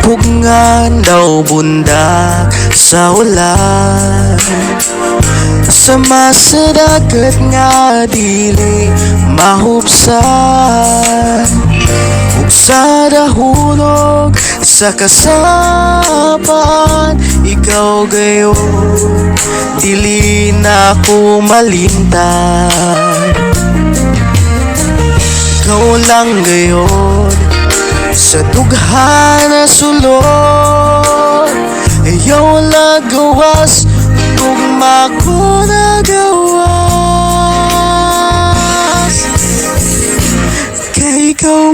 Pugngan daw bundak sa ulan, sama sa dagat nga dili mahubsan, ug sa dahulog sa kasapan. Ikaw gayon dili na ko malintag, ikaw lang gayon sa dughan na sulod. Ayaw lagawas tugma ko nagawas, kay ikaw